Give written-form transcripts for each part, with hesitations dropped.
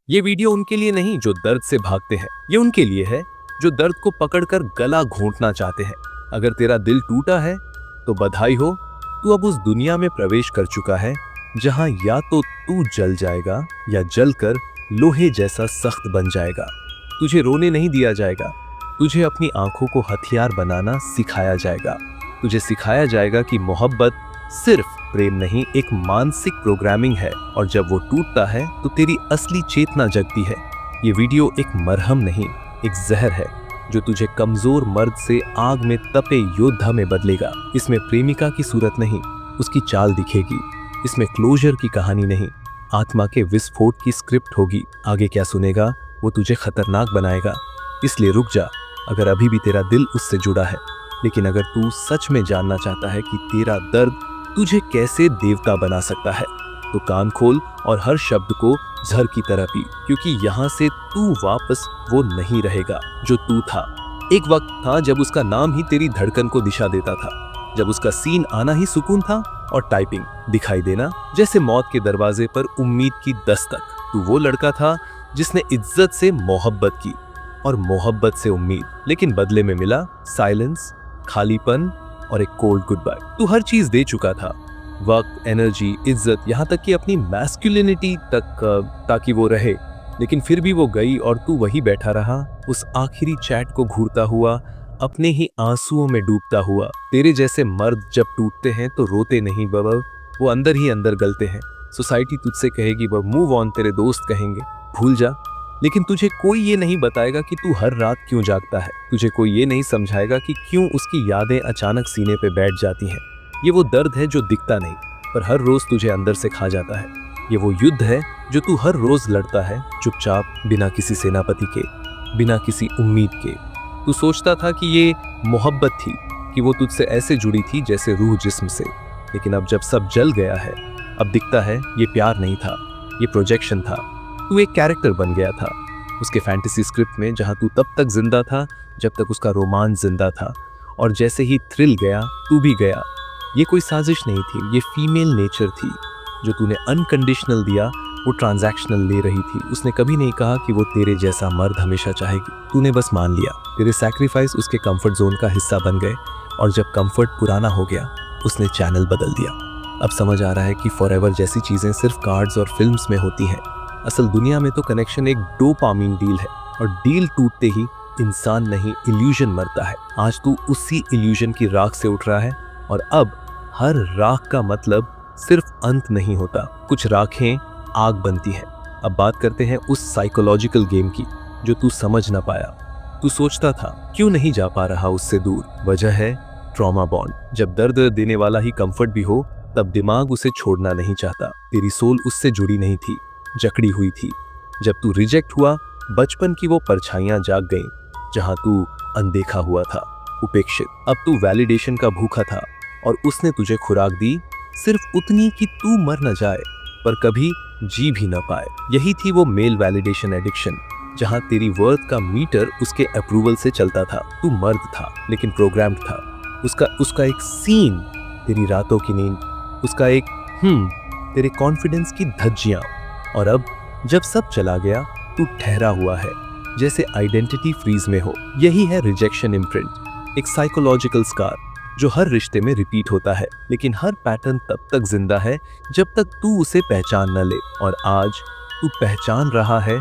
ये वीडियो उनके लिए नहीं जो दर्द से भागते हैं, ये उनके लिए है जो दर्द को पकड़कर गला घोंटना चाहते हैं। अगर तेरा दिल टूटा है तो बधाई हो, तू अब उस दुनिया में प्रवेश कर चुका है जहां या तो तू जल जाएगा या जलकर लोहे जैसा सख्त बन जाएगा। तुझे रोने नहीं दिया जाएगा, तुझे अपनी आंखों को हथियार बनाना सिखाया जाएगा। तुझे सिखाया जाएगा कि मोहब्बत सिर्फ प्रेम नहीं, एक मानसिक प्रोग्रामिंग है, और जब वो टूटता है तो तेरी असली चेतना जगती है। ये वीडियो एक मरहम नहीं, एक जहर है जो तुझे कमजोर मर्द से आग में तपे योद्धा में बदलेगा। इसमें प्रेमिका की सूरत नहीं, उसकी चाल दिखेगी। इसमें क्लोजर की कहानी नहीं, आत्मा के विस्फोट की स्क्रिप्ट होगी। आगे क्या सुनेगा वो तुझे खतरनाक बनाएगा। इसलिए रुक जा अगर अभी भी तेरा दिल उससे जुड़ा है। लेकिन अगर तू सच में जानना चाहता है कि तेरा दर्द तुझे कैसे देवता बना सकता है, तो कान खोल और हर शब्द को जहर की तरह पी, क्योंकि यहाँ से तू वापस वो नहीं रहेगा जो तू था। एक वक्त था जब उसका नाम ही तेरी धड़कन को दिशा देता था, जब उसका सीन आना ही सुकून था और टाइपिंग दिखाई देना जैसे मौत के दरवाजे पर उम्मीद की दस्तक। तू वो लड़का था जिसने इज्जत से मोहब्बत की और मोहब्बत से उम्मीद, लेकिन बदले में मिला साइलेंस, खालीपन और एक कोल्ड गुड बाय। तू हर चीज दे चुका था, वक्त, एनर्जी, इज्जत, यहाँ तक कि अपनी मैस्कुलिनिटी तक, ताकि वो रहे। लेकिन फिर भी वो गई और तू वही बैठा रहा, उस आखिरी चैट को घूरता हुआ, अपने ही आंसुओं में डूबता हुआ। तेरे जैसे मर्द जब टूटते हैं तो रोते नहीं बाबा, वो अंदर ही अंदर गलते हैं। सोसाइटी तुझसे कहेगी वो मूव ऑन, तेरे दोस्त कहेंगे भूल जा, लेकिन तुझे कोई ये नहीं बताएगा कि तू हर रात क्यों जागता है। तुझे कोई ये नहीं समझाएगा कि क्यों उसकी यादें अचानक सीने पे बैठ जाती हैं। ये वो दर्द है जो दिखता नहीं पर हर रोज तुझे अंदर से खा जाता है। ये वो युद्ध है जो तू हर रोज लड़ता है, चुपचाप, बिना किसी सेनापति के, बिना किसी उम्मीद के। तू सोचता था कि ये मोहब्बत थी, कि वो तुझसे ऐसे जुड़ी थी जैसे रूह जिस्म से। लेकिन अब जब सब जल गया है, अब दिखता है ये प्यार नहीं था, ये प्रोजेक्शन था। तू एक कैरेक्टर बन गया था उसके फैंटेसी स्क्रिप्ट में, जहां तू तब तक जिंदा था जब तक उसका रोमांच जिंदा था, और जैसे ही थ्रिल गया तू भी गया। ये कोई साजिश नहीं थी, ये फीमेल नेचर थी। जो तूने अनकंडीशनल दिया वो ट्रांजैक्शनल ले रही थी। उसने कभी नहीं कहा कि वो तेरे जैसा मर्द हमेशा चाहेगी, तूने बस मान लिया। तेरे सैक्रिफाइस उसके कंफर्ट जोन का हिस्सा बन गए, और जब कंफर्ट पुराना हो गया उसने चैनल बदल दिया। अब समझ आ रहा है कि फॉरएवर जैसी चीजें सिर्फ कार्ड्स और फिल्म्स में होती हैं। असल दुनिया में तो कनेक्शन एक डोपामीन डील है, और डील टूटते ही इंसान नहीं, इल्यूजन मरता है। आज तू उसी इल्यूजन की राख से उठ रहा है, और अब हर राख का मतलब सिर्फ अंत नहीं होता, कुछ राखें आग बनती हैं। अब बात करते हैं उस साइकोलॉजिकल गेम की जो तू समझ ना पाया। तू सोचता था क्यों नहीं जा पा रहा उससे दूर। वजह है ट्रॉमा बॉन्ड। जब दर्द देने वाला ही कंफर्ट भी हो, तब दिमाग उसे छोड़ना नहीं चाहता। तेरी सोल उससे जुड़ी नहीं थी, जकड़ी हुई थी। जब तू रिजेक्ट हुआ, बचपन की वो परछाइयां जाग गईं, जहां तू अनदेखा हुआ था, उपेक्षित। अब तू वैलिडेशन का भूखा था, और उसने तुझे खुराक दी सिर्फ उतनी कि तू मर न जाए पर कभी जी भी न पाए। यही थी वो मेल वैलिडेशन एडिक्शन, जहां तेरी वर्थ का मीटर उसके अप्रूवल से चलता था। तू मर्द था लेकिन प्रोग्राम्ड था। उसका एक सीन तेरी रातों की नींद, उसका एक तेरे कॉन्फिडेंस की धज्जियां। और अब जब सब चला गया, तू ठहरा हुआ है जैसे आइडेंटिटी फ्रीज में हो। यही है रिजेक्शन इम्प्रिंट, एक साइकोलॉजिकल स्कार जो हर रिश्ते में रिपीट होता है। लेकिन हर पैटर्न तब तक जिंदा है जब तक तू उसे पहचान न ले। और आज तू पहचान रहा है,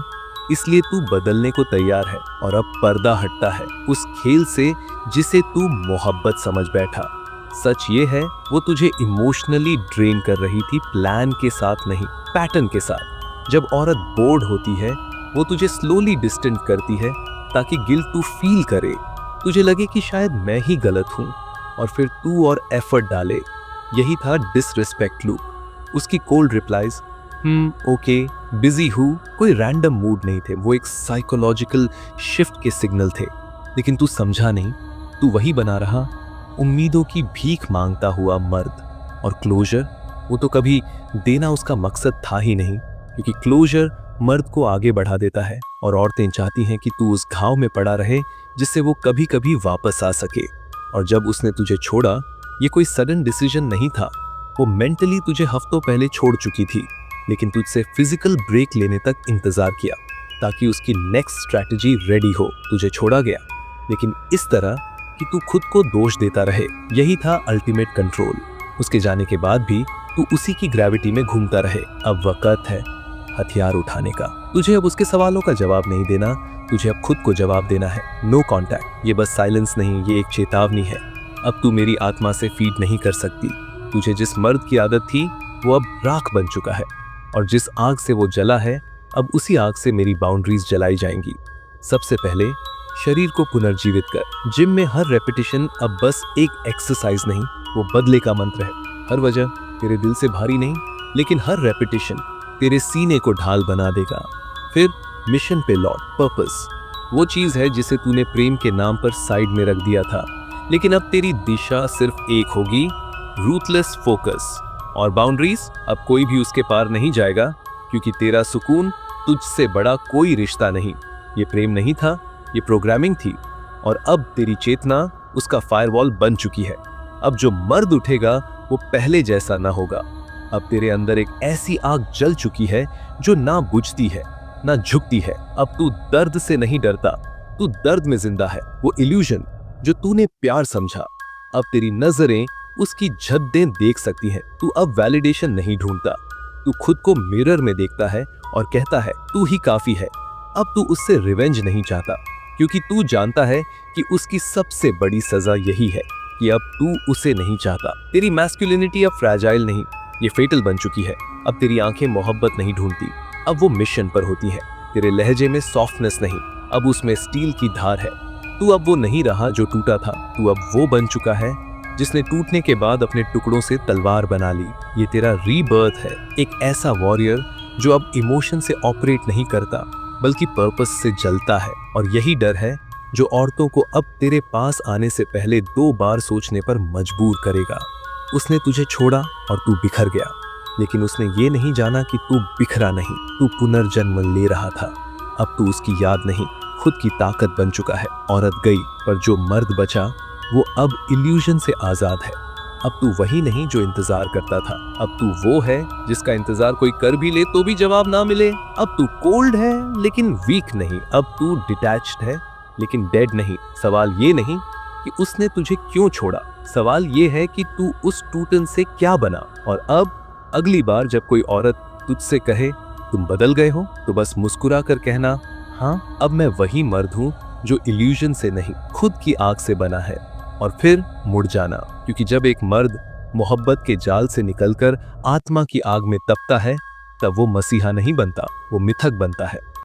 इसलिए तू बदलने को तैयार है। और अब पर्दा हटता है उस खेल से जिसे तू मोहब्बत समझ बैठा। सच ये है, वो तुझे इमोशनली ड्रेन कर रही थी, प्लान के साथ नहीं, पैटर्न के साथ। जब औरत बोर्ड होती है, वो तुझे स्लोली डिस्टेंट करती है ताकि गिल्ट तू फील करे, तुझे लगे कि शायद मैं ही गलत हूँ, और फिर तू और एफर्ट डाले। यही था डिसरिस्पेक्ट लूप। उसकी कोल्ड रिप्लाईज, ओके, बिजी हूँ, कोई रैंडम मूड नहीं थे, वो एक साइकोलॉजिकल शिफ्ट के सिग्नल थे। लेकिन तू समझा नहीं, तू वही बना रहा, उम्मीदों की भीख मांगता हुआ मर्द। और क्लोजर, वो तो कभी देना उसका मकसद था ही नहीं, क्योंकि क्लोजर मर्द को आगे बढ़ा देता है, और औरतें चाहती हैं कि तू उस घाव में पड़ा रहे जिससे वो कभी कभी वापस आ सके। और जब उसने तुझे छोड़ा, ये कोई सडन डिसीजन नहीं था, वो मेंटली तुझे हफ्तों पहले छोड़ चुकी थी। लेकिन तुझसे फिजिकल ब्रेक लेने तक इंतजार किया ताकि उसकी नेक्स्ट स्ट्रैटेजी रेडी हो। तुझे छोड़ा गया, लेकिन इस तरह कि तू खुद को दोष देता रहे। यही था अल्टीमेट कंट्रोल। उसके जाने के बाद भी तू उसी की ग्रेविटी में घूमता रहे। अब वक्त है हथियार उठाने का। तुझे अब उसके सवालों का जवाब नहीं देना, तुझे अब खुद को जवाब देना है। नो कॉन्टैक्ट, ये बस साइलेंस नहीं, ये एक चेतावनी है। अब तू मेरी आत्मा से फीड नहीं कर सकती। तुझे जिस मर्द की आदत थी वो अब राख बन चुका है, और जिस आग से वो जला है अब उसी आग से मेरी बाउंड्रीज जलाई जाएंगी। सबसे पहले शरीर को पुनर्जीवित कर। जिम में हर रेपिटेशन अब बस एक एक्सरसाइज नहीं, वो बदले का मंत्र है। हर वजह तेरे दिल से भारी नहीं, लेकिन हर रेपिटेशन तेरे सीने को ढाल बना देगा। फिर मिशन पे लौट। पर्पस वो चीज है जिसे तूने प्रेम के नाम पर साइड में रख दिया था, लेकिन अब तेरी दिशा सिर्फ एक होगी, रूथलेस फोकस। और बाउंड्रीज, अब कोई भी उसके पार नहीं जाएगा, क्योंकि तेरा सुकून तुझसे बड़ा कोई रिश्ता नहीं। ये प्रेम नहीं था, ये प्रोग्रामिंग थी, और अब तेरी चेतना उसका फायरवॉल बन चुकी है। अब जो मर्द उठेगा वो पहले जैसा ना होगा। अब तेरे अंदर एक ऐसी आग जल चुकी है जो ना बुझती है ना झुकती है। अब तू दर्द से नहीं डरता, तू दर्द में जिंदा है। वो इल्यूजन जो तूने प्यार समझा, अब तेरी नजरें उसकी झद्दें देख सकती हैं। तू अब वैलिडेशन नहीं ढूंढता, तू खुद को मिरर में देखता है और कहता है तू ही काफी है। अब तू उससे रिवेंज नहीं चाहता, क्योंकि तू जानता है कि उसकी सबसे बड़ी सजा यही है कि अब तू उसे नहीं चाहता। तेरी मैस्कुलिनिटी अब फ्रैजाइल नहीं, ये फेटल बन चुकी है। अब तेरी आंखें मोहब्बत नहीं ढूंढती, अब वो मिशन पर होती है। तेरे लहजे में सॉफ्टनेस नहीं, अब उसमें स्टील की धार है। तू अब वो नहीं रहा जो टूटा था, तू अब वो बन चुका है जिसने टूटने के बाद अपने टुकड़ों से तलवार बना ली। ये तेरा रीबर्थ है, एक ऐसा वॉरियर जो अब इमोशन से ऑपरेट नहीं करता बल्कि पर्पस से जलता है। और यही डर है जो औरतों को अब तेरे पास आने से पहले 2 बार सोचने पर मजबूर करेगा। उसने तुझे छोड़ा और तू बिखर गया, लेकिन उसने ये नहीं जाना कि तू बिखरा नहीं, तू पुनर्जन्म ले रहा था। अब तू उसकी याद नहीं, खुद की ताकत बन चुका है। औरत गई, पर जो मर्द बचा वो अब इल्यूजन से आजाद है। अब तू वही नहीं जो इंतजार करता था, अब तू वो है जिसका इंतजार कोई कर भी ले तो भी जवाब ना मिले। अब तू कोल्ड है लेकिन वीक नहीं, अब तू डिटैच्ड है लेकिन डेड नहीं। सवाल ये नहीं कि उसने तुझे क्यों छोड़ा, सवाल ये है कि तू उस टूटन से क्या बना। और अब अगली बार जब कोई औरत तुझसे कहे तुम बदल गए हो, तो बस मुस्कुरा कर कहना, हाँ अब मैं वही मर्द हूँ जो इल्यूजन से नहीं खुद की आग से बना है। और फिर मुड़ जाना, क्योंकि जब एक मर्द मोहब्बत के जाल से निकलकर आत्मा की आग में तपता है, तब वो मसीहा नहीं बनता, वो मिथक बनता है।